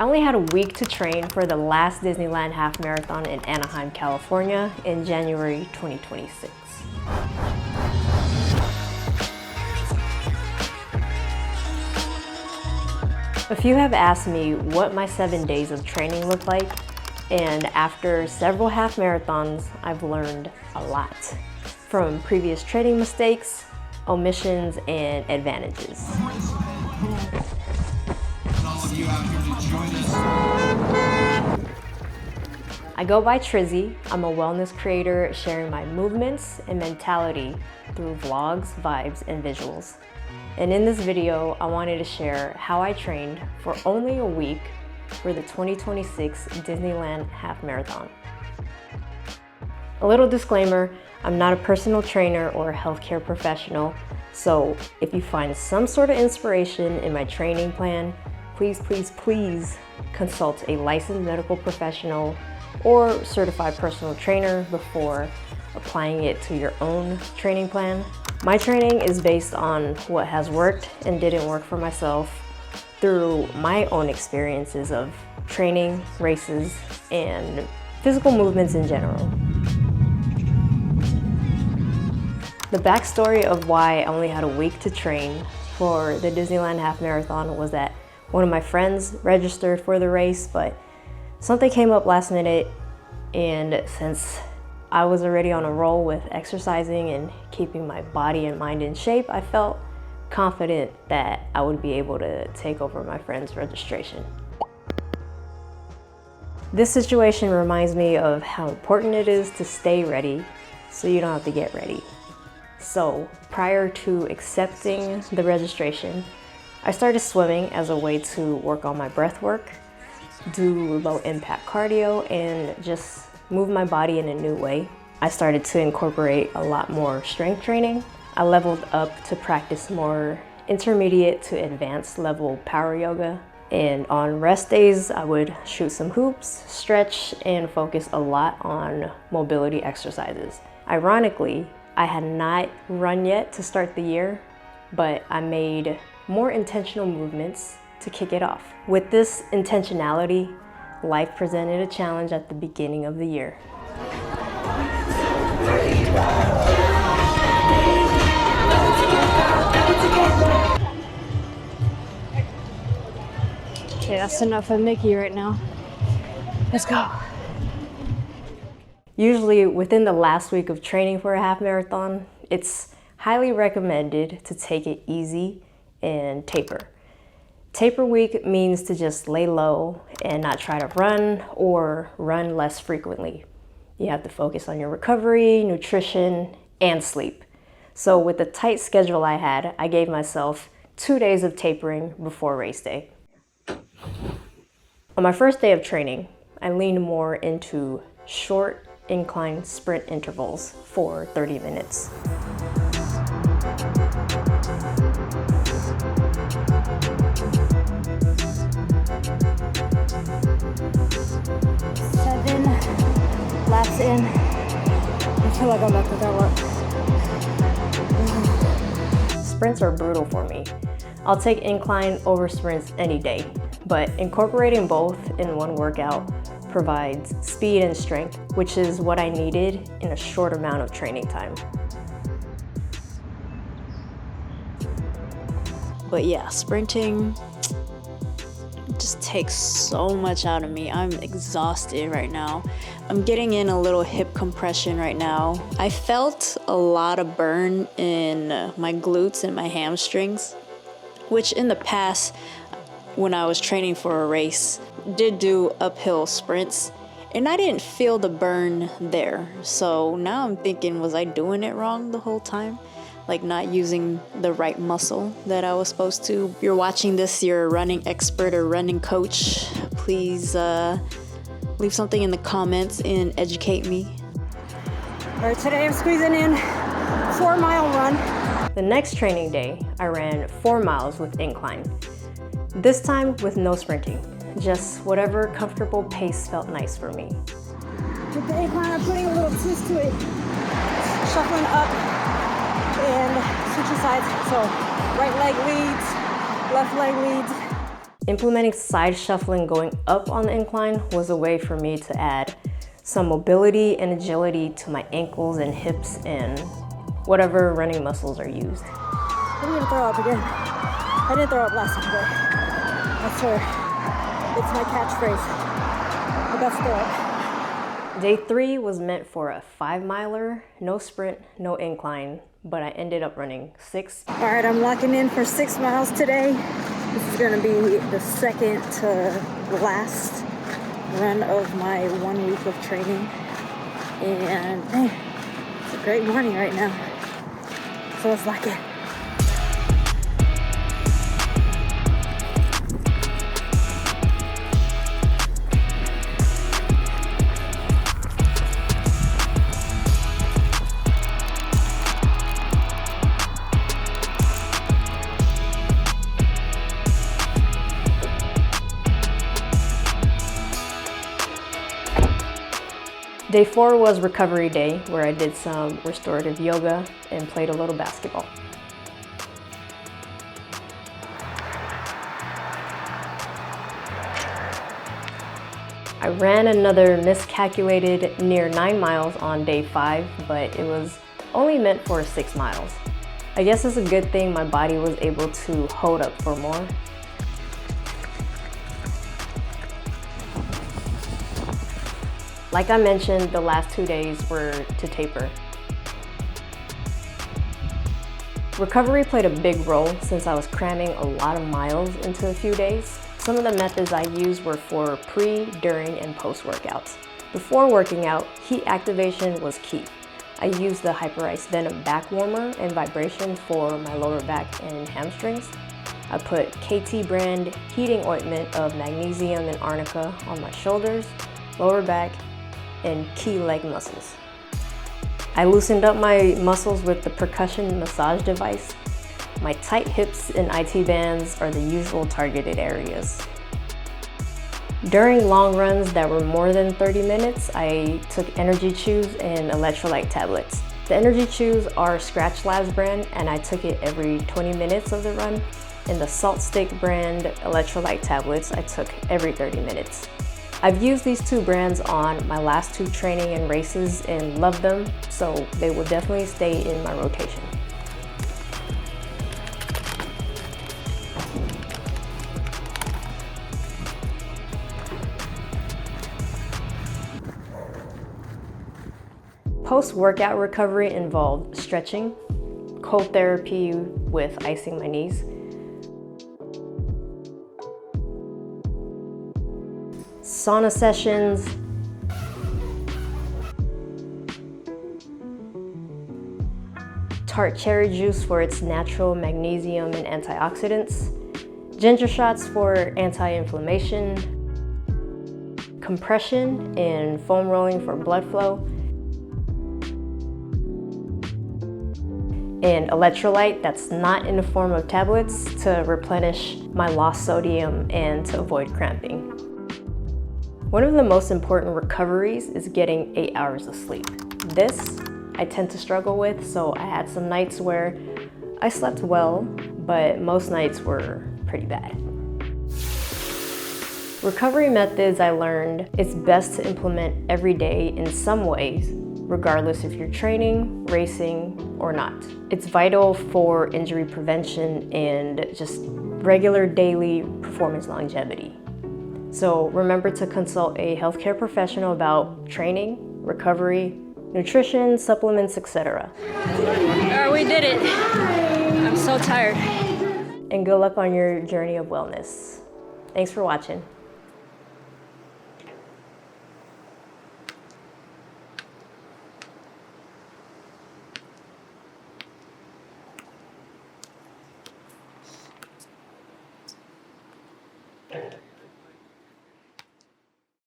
I only had a week to train for the last Disneyland Half Marathon in Anaheim, California in January 2026. A few have asked me what my 7 days of training look like, and after several half marathons, I've learned a lot from previous training mistakes, omissions, and advantages. I go by Trizzy. I'm a wellness creator sharing my movements and mentality through vlogs, vibes, and visuals. And in this video, I wanted to share how I trained for only a week for the 2026 Disneyland Half Marathon. A little disclaimer, I'm not a personal trainer or a healthcare professional, so if you find some sort of inspiration in my training plan, please consult a licensed medical professional or certified personal trainer before applying it to your own training plan. My training is based on what has worked and didn't work for myself through my own experiences of training, races, and physical movements in general. The backstory of why I only had a week to train for the Disneyland Half Marathon was that one of my friends registered for the race, but something came up last minute, and since I was already on a roll with exercising and keeping my body and mind in shape, I felt confident that I would be able to take over my friend's registration. This situation reminds me of how important it is to stay ready so you don't have to get ready. So prior to accepting the registration, I started swimming as a way to work on my breath work, do low impact cardio, and just move my body in a new way. I started to incorporate a lot more strength training. I leveled up to practice more intermediate to advanced level power yoga. And on rest days, I would shoot some hoops, stretch, and focus a lot on mobility exercises. Ironically, I had not run yet to start the year, but I made more intentional movements to kick it off. With this intentionality, life presented a challenge at the beginning of the year. Okay, that's enough of Mickey right now. Let's go. Usually within the last week of training for a half marathon, it's highly recommended to take it easy and taper. Taper week means to just lay low and not try to run or run less frequently. You have to focus on your recovery, nutrition, and sleep. So with the tight schedule I had, I gave myself 2 days of tapering before race day. On my first day of training, I leaned more into short incline sprint intervals for 30 minutes. Laps in. I feel like I'm about to throw up. Sprints are brutal for me. I'll take incline over sprints any day, but incorporating both in one workout provides speed and strength, which is what I needed in a short amount of training time. But yeah, sprinting just takes so much out of me. I'm exhausted right now. I'm getting in a little hip compression right now. I felt a lot of burn in my glutes and my hamstrings, which in the past, when I was training for a race, did do uphill sprints, and I didn't feel the burn there. So now I'm thinking, was I doing it wrong the whole time? Like not using the right muscle that I was supposed to. If you're watching this, you're a running expert or running coach, please leave something in the comments and educate me. All right, today I'm squeezing in 4-mile run. The next training day, I ran 4 miles with incline. This time with no sprinting, just whatever comfortable pace felt nice for me. With the incline, I'm putting a little twist to it, shuffling up and switching sides. So right leg leads, left leg leads. Implementing side shuffling going up on the incline was a way for me to add some mobility and agility to my ankles and hips and whatever running muscles are used. I'm gonna throw up again. I didn't throw up last time, but I swear, it's my catchphrase. I got to throw up. Day 3 was meant for a 5-miler, no sprint, no incline, but I ended up running 6. All right, I'm locking in for 6 miles today. This is gonna be the second to last run of my 1 week of training. And man, it's a great morning right now. So let's lock in. Day 4 was recovery day, where I did some restorative yoga and played a little basketball. I ran another miscalculated near 9 miles on day 5, but it was only meant for 6 miles. I guess it's a good thing my body was able to hold up for more. Like I mentioned, the last 2 days were to taper. Recovery played a big role since I was cramming a lot of miles into a few days. Some of the methods I used were for pre, during, and post workouts. Before working out, heat activation was key. I used the Hyperice Venom back warmer and vibration for my lower back and hamstrings. I put KT brand heating ointment of magnesium and arnica on my shoulders, lower back, and key leg muscles. I loosened up my muscles with the percussion massage device. My tight hips and IT bands are the usual targeted areas. During long runs that were more than 30 minutes, I took Energy Chews and electrolyte tablets. The Energy Chews are Scratch Labs brand, and I took it every 20 minutes of the run. And the Salt Stick brand electrolyte tablets I took every 30 minutes. I've used these 2 brands on my last 2 training and races and love them, so they will definitely stay in my rotation. Post-workout recovery involved stretching, cold therapy with icing my knees, sauna sessions, tart cherry juice for its natural magnesium and antioxidants, ginger shots for anti-inflammation, compression and foam rolling for blood flow, and electrolyte that's not in the form of tablets to replenish my lost sodium and to avoid cramping. One of the most important recoveries is getting 8 hours of sleep. This I tend to struggle with, so I had some nights where I slept well, but most nights were pretty bad. Recovery methods I learned it's best to implement every day in some ways, regardless if you're training, racing, or not. It's vital for injury prevention and just regular daily performance longevity. So remember to consult a healthcare professional about training, recovery, nutrition, supplements, etc. We did it. I'm so tired. And good luck on your journey of wellness. Thanks for watching.